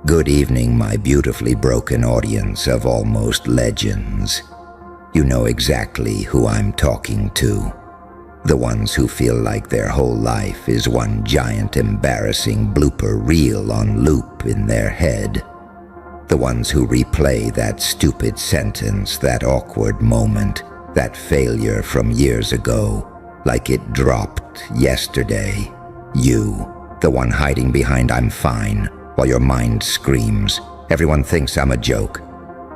Good evening, my beautifully broken audience of almost legends. You know exactly who I'm talking to. The ones who feel like their whole life is one giant embarrassing blooper reel on loop in their head. The ones who replay that stupid sentence, that awkward moment, that failure from years ago, like it dropped yesterday. You, the one hiding behind "I'm fine," while your mind screams, "Everyone thinks I'm a joke."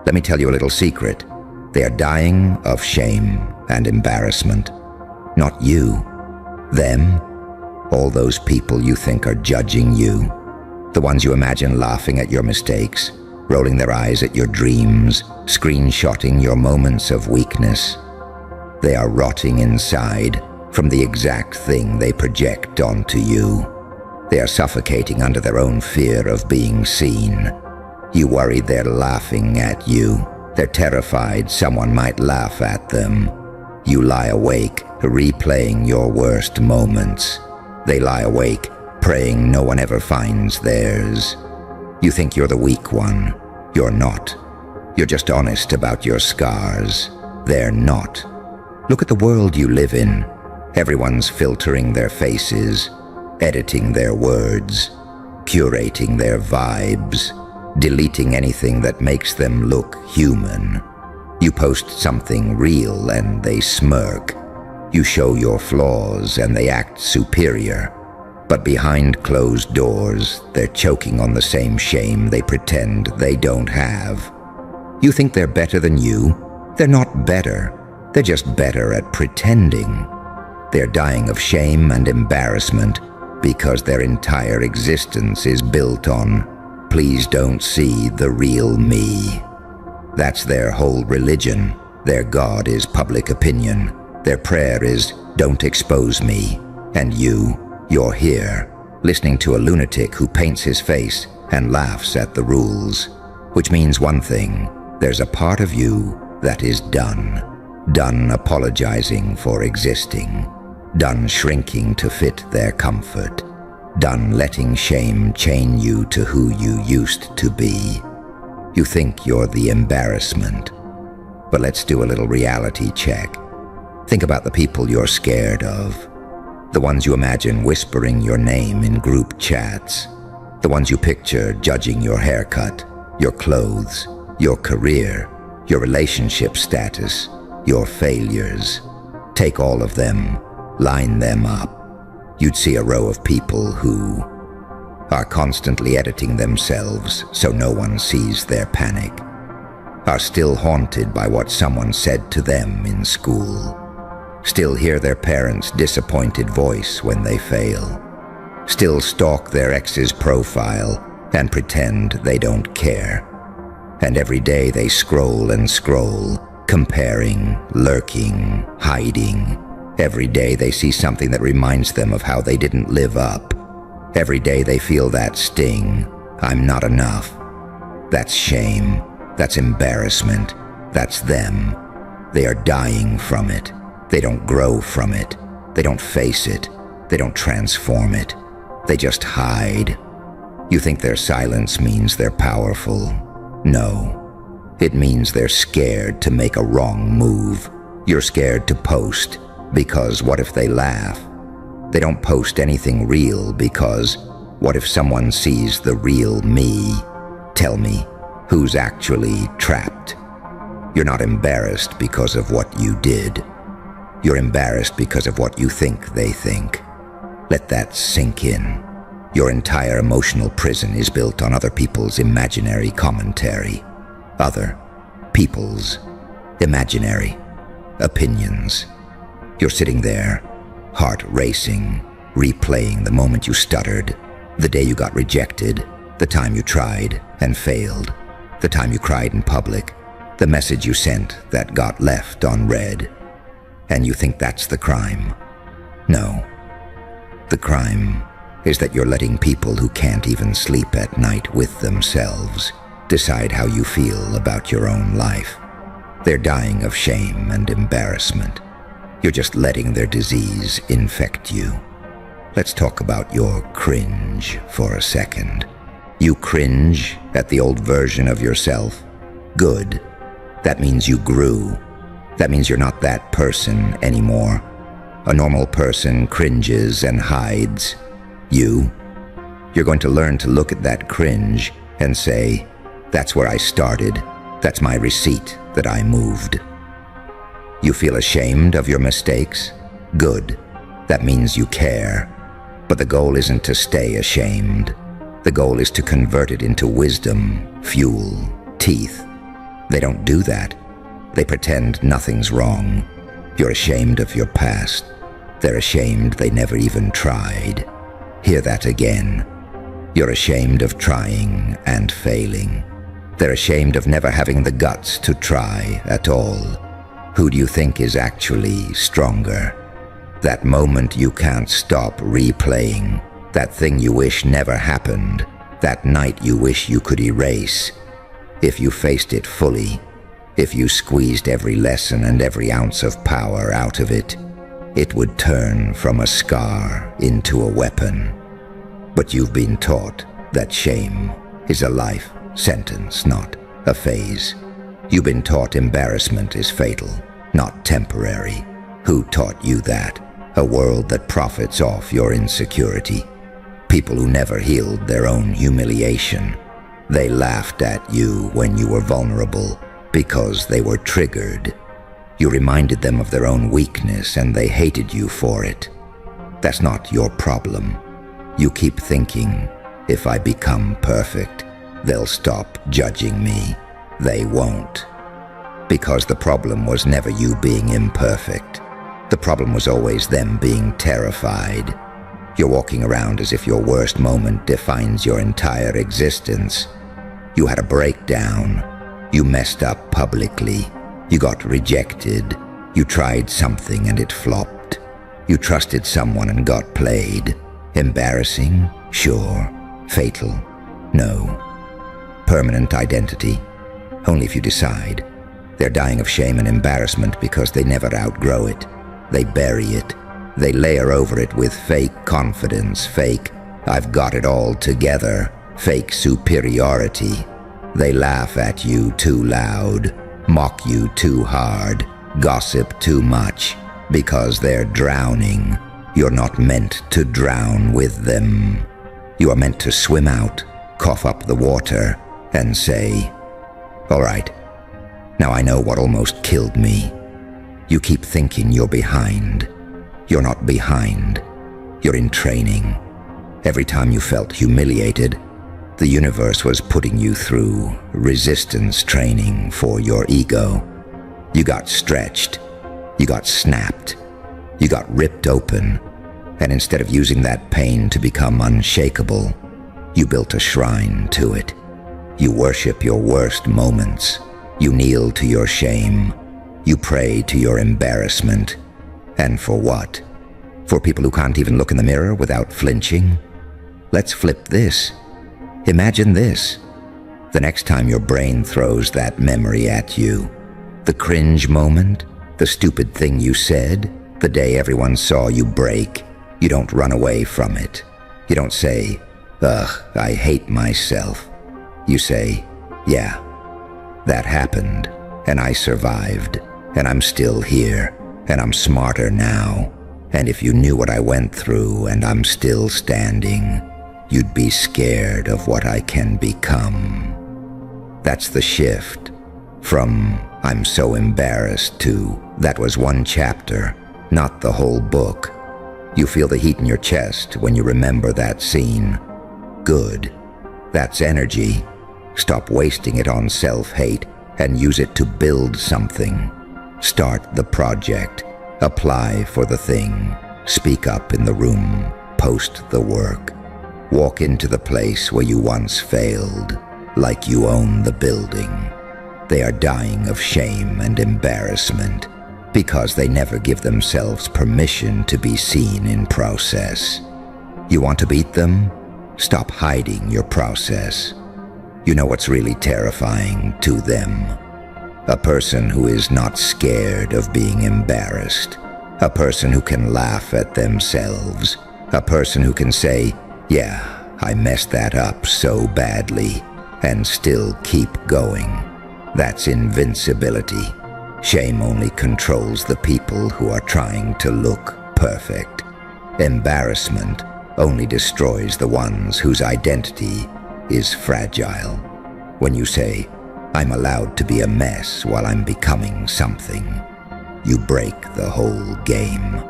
Let me tell you a little secret. They are dying of shame and embarrassment. Not you. Them. All those people you think are judging you. The ones you imagine laughing at your mistakes, rolling their eyes at your dreams, screenshotting your moments of weakness. They are rotting inside from the exact thing they project onto you. They are suffocating under their own fear of being seen. You worry they're laughing at you. They're terrified someone might laugh at them. You lie awake, replaying your worst moments. They lie awake, praying no one ever finds theirs. You think you're the weak one. You're not. You're just honest about your scars. They're not. Look at the world you live in. Everyone's filtering their faces, editing their words, curating their vibes, deleting anything that makes them look human. You post something real and they smirk. You show your flaws and they act superior. But behind closed doors, they're choking on the same shame they pretend they don't have. You think they're better than you? They're not better. They're just better at pretending. They're dying of shame and embarrassment because their entire existence is built on, "Please don't see the real me." That's their whole religion. Their God is public opinion. Their prayer is, "Don't expose me." And you're here, listening to a lunatic who paints his face and laughs at the rules. Which means one thing: there's a part of you that is done. Done apologizing for existing. Done shrinking to fit their comfort. Done letting shame chain you to who you used to be. You think you're the embarrassment. But let's do a little reality check. Think about the people you're scared of. The ones you imagine whispering your name in group chats. The ones you picture judging your haircut, your clothes, your career, your relationship status, your failures. Take all of them, line them up. You'd see a row of people who are constantly editing themselves so no one sees their panic, are still haunted by what someone said to them in school, still hear their parents' disappointed voice when they fail, still stalk their ex's profile and pretend they don't care. And every day they scroll and scroll, comparing, lurking, hiding. Every day they see something that reminds them of how they didn't live up. Every day they feel that sting, "I'm not enough." That's shame. That's embarrassment. That's them. They are dying from it. They don't grow from it. They don't face it. They don't transform it. They just hide. You think their silence means they're powerful. No. It means they're scared to make a wrong move. You're scared to post because what if they laugh? They don't post anything real because what if someone sees the real me? Tell me, who's actually trapped? You're not embarrassed because of what you did. You're embarrassed because of what you think they think. Let that sink in. Your entire emotional prison is built on other people's imaginary commentary. Other people's imaginary opinions. You're sitting there, heart racing, replaying the moment you stuttered, the day you got rejected, the time you tried and failed, the time you cried in public, the message you sent that got left unread. And you think that's the crime. No. The crime is that you're letting people who can't even sleep at night with themselves decide how you feel about your own life. They're dying of shame and embarrassment. You're just letting their disease infect you. Let's talk about your cringe for a second. You cringe at the old version of yourself? Good. That means you grew. That means you're not that person anymore. A normal person cringes and hides. You're going to learn to look at that cringe and say, that's where I started. That's my receipt that I moved. You feel ashamed of your mistakes? Good. That means you care. But the goal isn't to stay ashamed. The goal is to convert it into wisdom, fuel, teeth. They don't do that. They pretend nothing's wrong. You're ashamed of your past. They're ashamed they never even tried. Hear that again. You're ashamed of trying and failing. They're ashamed of never having the guts to try at all. Who do you think is actually stronger? That moment you can't stop replaying. That thing you wish never happened. That night you wish you could erase. If you faced it fully, if you squeezed every lesson and every ounce of power out of it, it would turn from a scar into a weapon. But you've been taught that shame is a life sentence, not a phase. You've been taught embarrassment is fatal, not temporary. Who taught you that? A world that profits off your insecurity. People who never healed their own humiliation. They laughed at you when you were vulnerable because they were triggered. You reminded them of their own weakness and they hated you for it. That's not your problem. You keep thinking, if I become perfect, they'll stop judging me. They won't. Because the problem was never you being imperfect. The problem was always them being terrified. You're walking around as if your worst moment defines your entire existence. You had a breakdown. You messed up publicly. You got rejected. You tried something and it flopped. You trusted someone and got played. Embarrassing? Sure. Fatal? No. Permanent identity? Only if you decide. They're dying of shame and embarrassment because they never outgrow it. They bury it. They layer over it with fake confidence, fake, I've got it all together, fake superiority. They laugh at you too loud, mock you too hard, gossip too much, because they're drowning. You're not meant to drown with them. You are meant to swim out, cough up the water, and say, all right, now I know what almost killed me. You keep thinking you're behind. You're not behind. You're in training. Every time you felt humiliated, the universe was putting you through resistance training for your ego. You got stretched. You got snapped. You got ripped open. And instead of using that pain to become unshakable, you built a shrine to it. You worship your worst moments. You kneel to your shame. You pray to your embarrassment. And for what? For people who can't even look in the mirror without flinching? Let's flip this. Imagine this. The next time your brain throws that memory at you, the cringe moment, the stupid thing you said, the day everyone saw you break, you don't run away from it. You don't say, ugh, I hate myself. You say, yeah, that happened, and I survived, and I'm still here, and I'm smarter now. And if you knew what I went through and I'm still standing, you'd be scared of what I can become. That's the shift from I'm so embarrassed to that was one chapter, not the whole book. You feel the heat in your chest when you remember that scene. Good. That's energy. Stop wasting it on self-hate and use it to build something. Start the project. Apply for the thing. Speak up in the room. Post the work. Walk into the place where you once failed, like you own the building. They are dying of shame and embarrassment because they never give themselves permission to be seen in process. You want to beat them? Stop hiding your process. You know what's really terrifying to them? A person who is not scared of being embarrassed. A person who can laugh at themselves. A person who can say, yeah, I messed that up so badly, and still keep going. That's invincibility. Shame only controls the people who are trying to look perfect. Embarrassment only destroys the ones whose identity is fragile. When you say, "I'm allowed to be a mess while I'm becoming something," you break the whole game.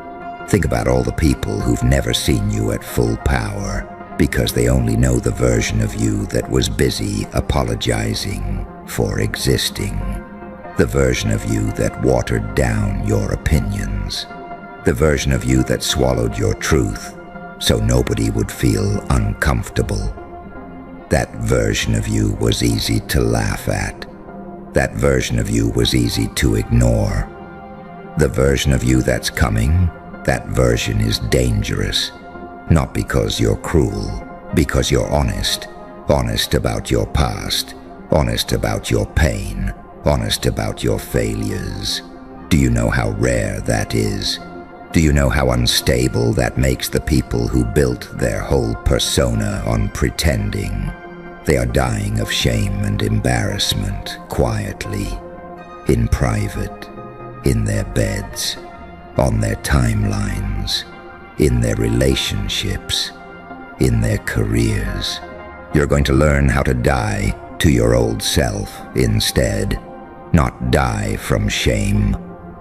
Think about all the people who've never seen you at full power because they only know the version of you that was busy apologizing for existing. The version of you that watered down your opinions. The version of you that swallowed your truth so nobody would feel uncomfortable. That version of you was easy to laugh at. That version of you was easy to ignore. The version of you that's coming, that version is dangerous. Not because you're cruel, because you're honest. Honest about your past, honest about your pain, honest about your failures. Do you know how rare that is? Do you know how unstable that makes the people who built their whole persona on pretending? They are dying of shame and embarrassment, quietly, in private, in their beds, on their timelines, in their relationships, in their careers. You're going to learn how to die to your old self instead, not die from shame.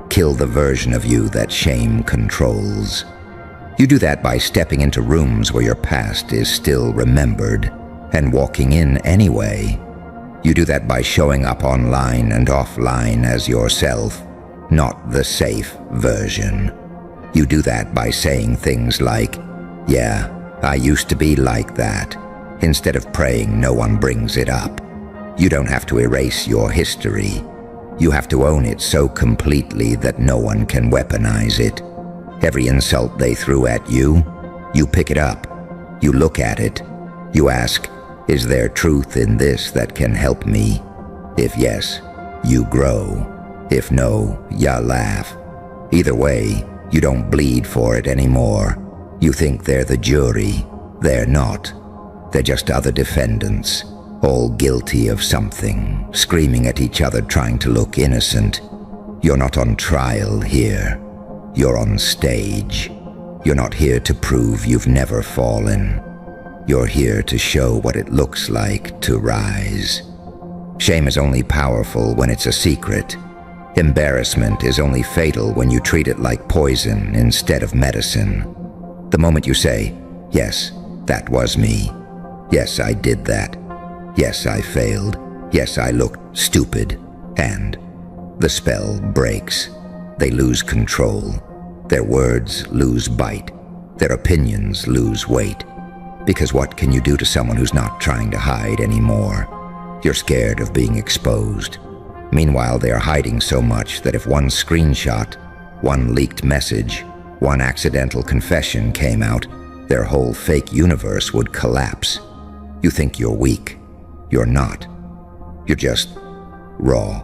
Kill the version of you that shame controls. You do that by stepping into rooms where your past is still remembered and walking in anyway. You do that by showing up online and offline as yourself, not the safe version. You do that by saying things like, "Yeah, I used to be like that," instead of praying no one brings it up. You don't have to erase your history. You have to own it so completely that no one can weaponize it. Every insult they threw at you, you pick it up. You look at it. You ask, "Is there truth in this that can help me?" If yes, you grow. If no, ya laugh. Either way, you don't bleed for it anymore. You think they're the jury. They're not. They're just other defendants, all guilty of something, screaming at each other trying to look innocent. You're not on trial here. You're on stage. You're not here to prove you've never fallen. You're here to show what it looks like to rise. Shame is only powerful when it's a secret. Embarrassment is only fatal when you treat it like poison instead of medicine. The moment you say, "Yes, that was me. Yes, I did that. Yes, I failed. Yes, I looked stupid," and the spell breaks. They lose control. Their words lose bite. Their opinions lose weight. Because what can you do to someone who's not trying to hide anymore? You're scared of being exposed. Meanwhile, they are hiding so much that if one screenshot, one leaked message, one accidental confession came out, their whole fake universe would collapse. You think you're weak. You're not. You're just raw.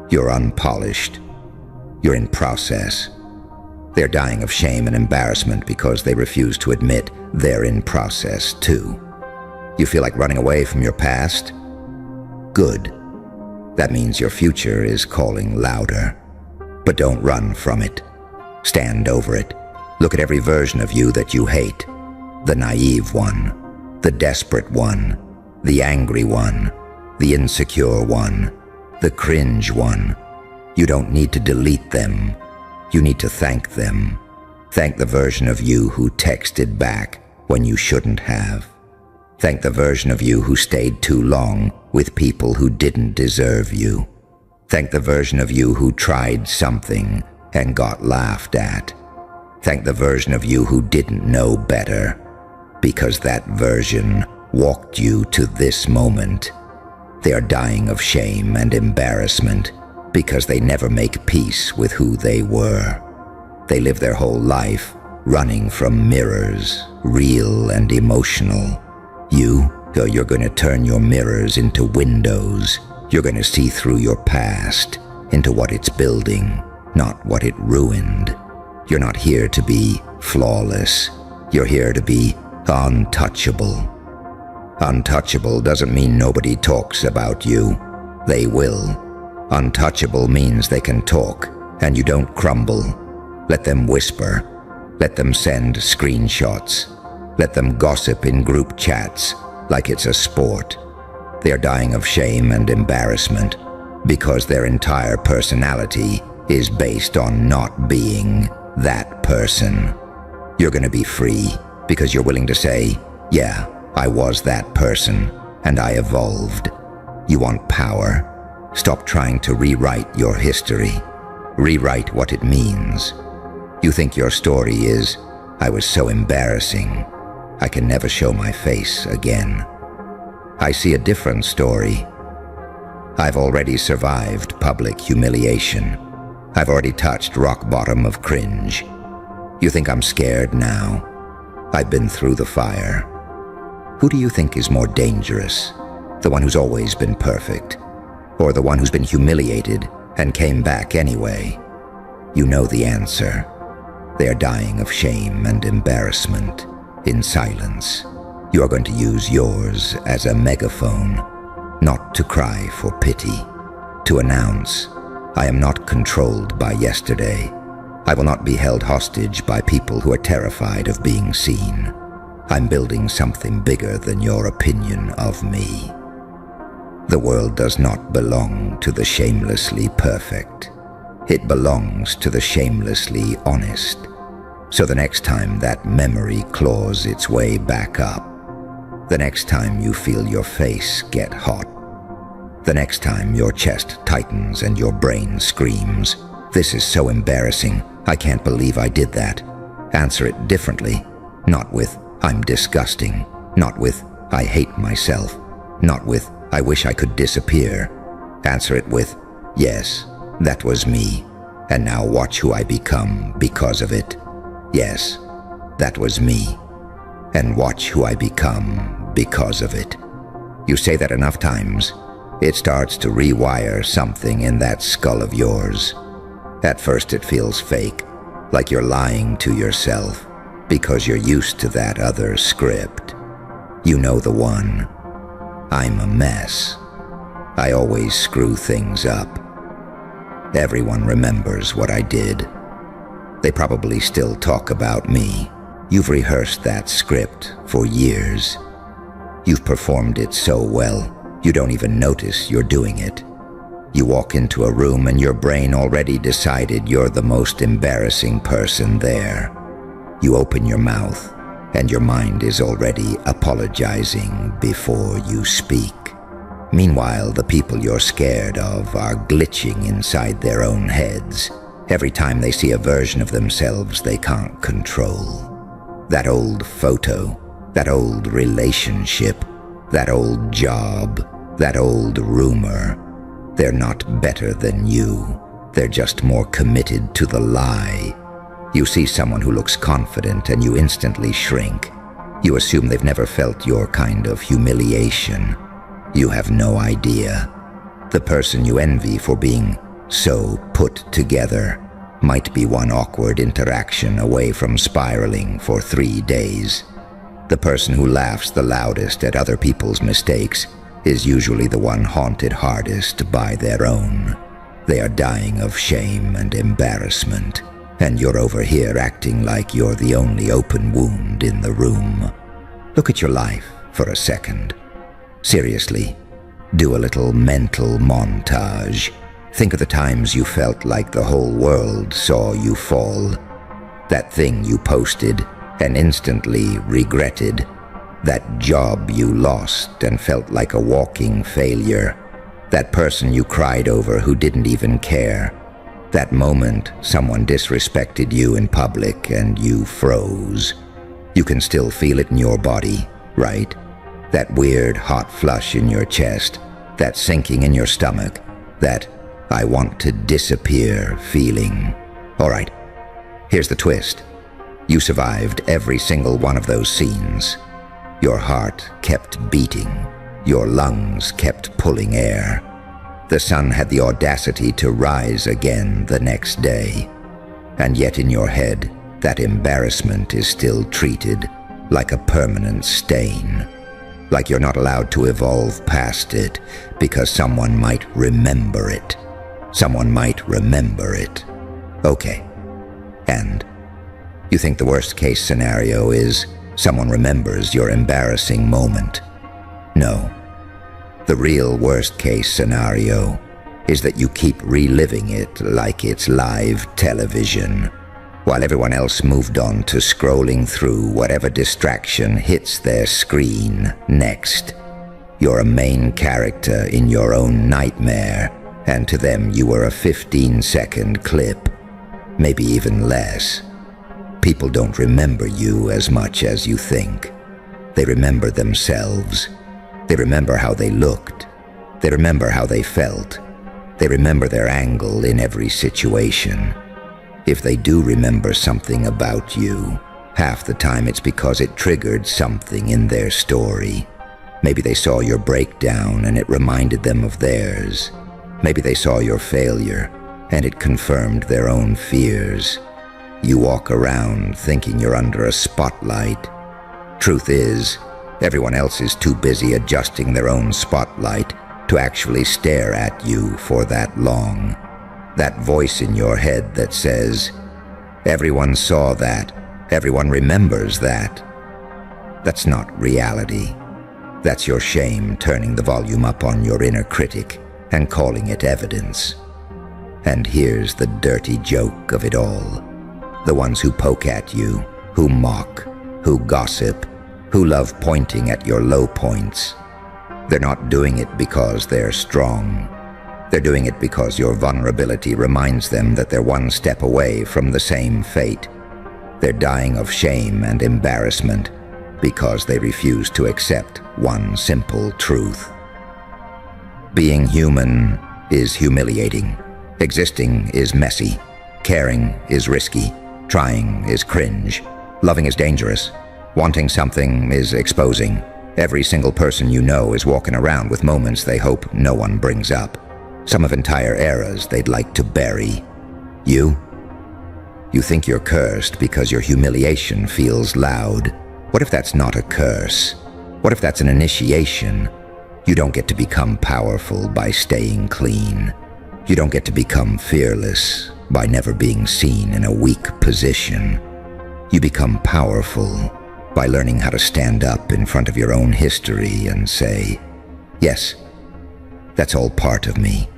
You're unpolished. You're in process. They're dying of shame and embarrassment because they refuse to admit they're in process too. You feel like running away from your past? Good. That means your future is calling louder. But don't run from it. Stand over it. Look at every version of you that you hate. The naive one, the desperate one, the angry one, the insecure one, the cringe one. You don't need to delete them. You need to thank them. Thank the version of you who texted back when you shouldn't have. Thank the version of you who stayed too long with people who didn't deserve you. Thank the version of you who tried something and got laughed at. Thank the version of you who didn't know better, because that version walked you to this moment. They are dying of shame and embarrassment because they never make peace with who they were. They live their whole life running from mirrors, real and emotional. You're going to turn your mirrors into windows. You're going to see through your past into what it's building, not what it ruined. You're not here to be flawless. You're here to be untouchable. Untouchable doesn't mean nobody talks about you. They will. Untouchable means they can talk, and you don't crumble. Let them whisper. Let them send screenshots. Let them gossip in group chats like it's a sport. They're dying of shame and embarrassment because their entire personality is based on not being that person. You're gonna be free because you're willing to say, yeah, I was that person and I evolved. You want power? Stop trying to rewrite your history. Rewrite what it means. You think your story is, I was so embarrassing, I can never show my face again. I see a different story. I've already survived public humiliation. I've already touched rock bottom of cringe. You think I'm scared now? I've been through the fire. Who do you think is more dangerous? The one who's always been perfect, or the one who's been humiliated and came back anyway? You know the answer. They are dying of shame and embarrassment in silence. You are going to use yours as a megaphone, not to cry for pity, to announce, I am not controlled by yesterday. I will not be held hostage by people who are terrified of being seen. I'm building something bigger than your opinion of me. The world does not belong to the shamelessly perfect. It belongs to the shamelessly honest. So the next time that memory claws its way back up, the next time you feel your face get hot, the next time your chest tightens and your brain screams, this is so embarrassing, I can't believe I did that. Answer it differently, not with, I'm disgusting, not with, I hate myself, not with, I wish I could disappear. Answer it with, yes, that was me, and now watch who I become because of it. Yes, that was me, and watch who I become because of it. You say that enough times, it starts to rewire something in that skull of yours. At first it feels fake, like you're lying to yourself, because you're used to that other script. You know the one. I'm a mess. I always screw things up. Everyone remembers what I did. They probably still talk about me. You've rehearsed that script for years. You've performed it so well, you don't even notice you're doing it. You walk into a room and your brain already decided you're the most embarrassing person there. You open your mouth and your mind is already apologizing before you speak. Meanwhile, the people you're scared of are glitching inside their own heads every time they see a version of themselves they can't control. That old photo, that old relationship, that old job, that old rumor. They're not better than you. They're just more committed to the lie. You see someone who looks confident and you instantly shrink. You assume they've never felt your kind of humiliation. You have no idea. The person you envy for being so put together might be one awkward interaction away from spiraling for 3 days. The person who laughs the loudest at other people's mistakes is usually the one haunted hardest by their own. They are dying of shame and embarrassment, and you're over here acting like you're the only open wound in the room. Look at your life for a second. Seriously, do a little mental montage. Think of the times you felt like the whole world saw you fall. That thing you posted and instantly regretted. That job you lost and felt like a walking failure. That person you cried over who didn't even care. That moment someone disrespected you in public and you froze. You can still feel it in your body, right? That weird hot flush in your chest, that sinking in your stomach, that I want to disappear feeling. All right, here's the twist. You survived every single one of those scenes. Your heart kept beating. Your lungs kept pulling air. The sun had the audacity to rise again the next day. And yet in your head, that embarrassment is still treated like a permanent stain. like you're not allowed to evolve past it because someone might remember it. Someone might remember it. Okay. And you think the worst case scenario is someone remembers your embarrassing moment? No. The real worst case scenario is that you keep reliving it like it's live television, while everyone else moved on to scrolling through whatever distraction hits their screen next. You're a main character in your own nightmare, and to them you were a 15-second clip, maybe even less. People don't remember you as much as you think. They remember themselves. They remember how they looked. They remember how they felt. They remember their angle in every situation. If they do remember something about you, half the time it's because it triggered something in their story. Maybe they saw your breakdown and it reminded them of theirs. Maybe they saw your failure and it confirmed their own fears. You walk around thinking you're under a spotlight. Truth is, everyone else is too busy adjusting their own spotlight to actually stare at you for that long. That voice in your head that says, "Everyone saw that. Everyone remembers that." That's not reality. That's your shame turning the volume up on your inner critic and calling it evidence. And here's the dirty joke of it all. The ones who poke at you, who mock, who gossip, who love pointing at your low points. They're not doing it because they're strong. They're doing it because your vulnerability reminds them that they're one step away from the same fate. They're dying of shame and embarrassment because they refuse to accept one simple truth. Being human is humiliating. Existing is messy. Caring is risky. Trying is cringe. Loving is dangerous. Wanting something is exposing. Every single person you know is walking around with moments they hope no one brings up. Some of entire eras they'd like to bury. You think you're cursed because your humiliation feels loud. What if that's not a curse? What if that's an initiation? You don't get to become powerful by staying clean. You don't get to become fearless by never being seen in a weak position. You become powerful by learning how to stand up in front of your own history and say, "Yes, that's all part of me."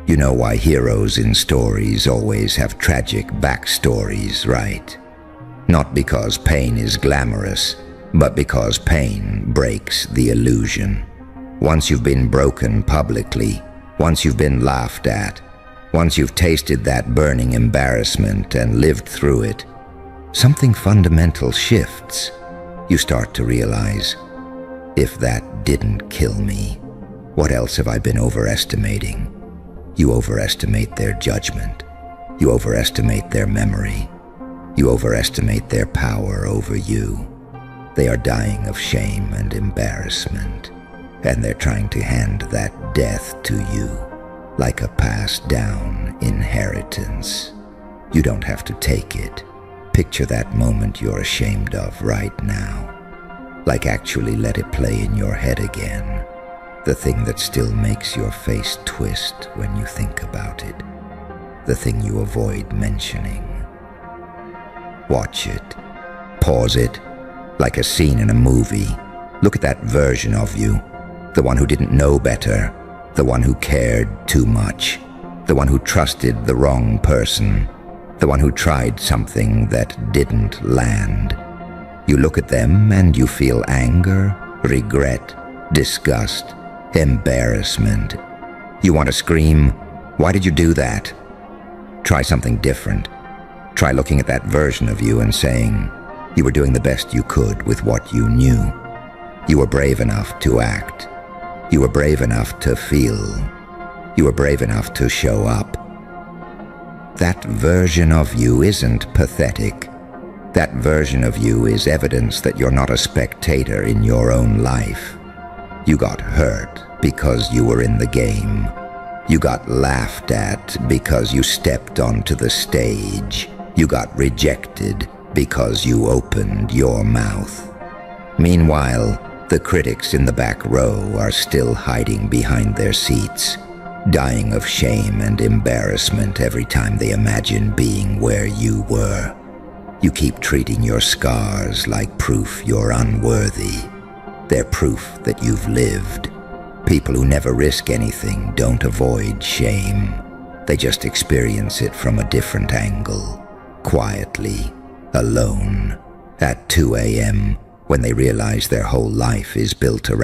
You know why heroes in stories always have tragic backstories, right? Not because pain is glamorous, but because pain breaks the illusion. Once you've been broken publicly, once you've been laughed at, once you've tasted that burning embarrassment and lived through it, something fundamental shifts. You start to realize, if that didn't kill me, what else have I been overestimating? You overestimate their judgment. You overestimate their memory. You overestimate their power over you. They are dying of shame and embarrassment, and they're trying to hand that death to you like a passed-down inheritance. You don't have to take it. Picture that moment you're ashamed of right now. Like actually let it play in your head again. The thing that still makes your face twist when you think about it. The thing you avoid mentioning. Watch it. Pause it. Like a scene in a movie. Look at that version of you. The one who didn't know better. The one who cared too much. The one who trusted the wrong person. The one who tried something that didn't land. You look at them and you feel anger, regret, disgust, embarrassment. You want to scream, "Why did you do that?" Try something different. Try looking at that version of you and saying, you were doing the best you could with what you knew. You were brave enough to act. You were brave enough to feel. You were brave enough to show up. That version of you isn't pathetic. That version of you is evidence that you're not a spectator in your own life. You got hurt because you were in the game. You got laughed at because you stepped onto the stage. You got rejected because you opened your mouth. Meanwhile, The critics in the back row are still hiding behind their seats, dying of shame and embarrassment every time they imagine being where you were. You keep treating your scars like proof you're unworthy. They're proof that you've lived. People who never risk anything don't avoid shame. They just experience it from a different angle, quietly, alone, at 2 a.m., when they realize their whole life is built around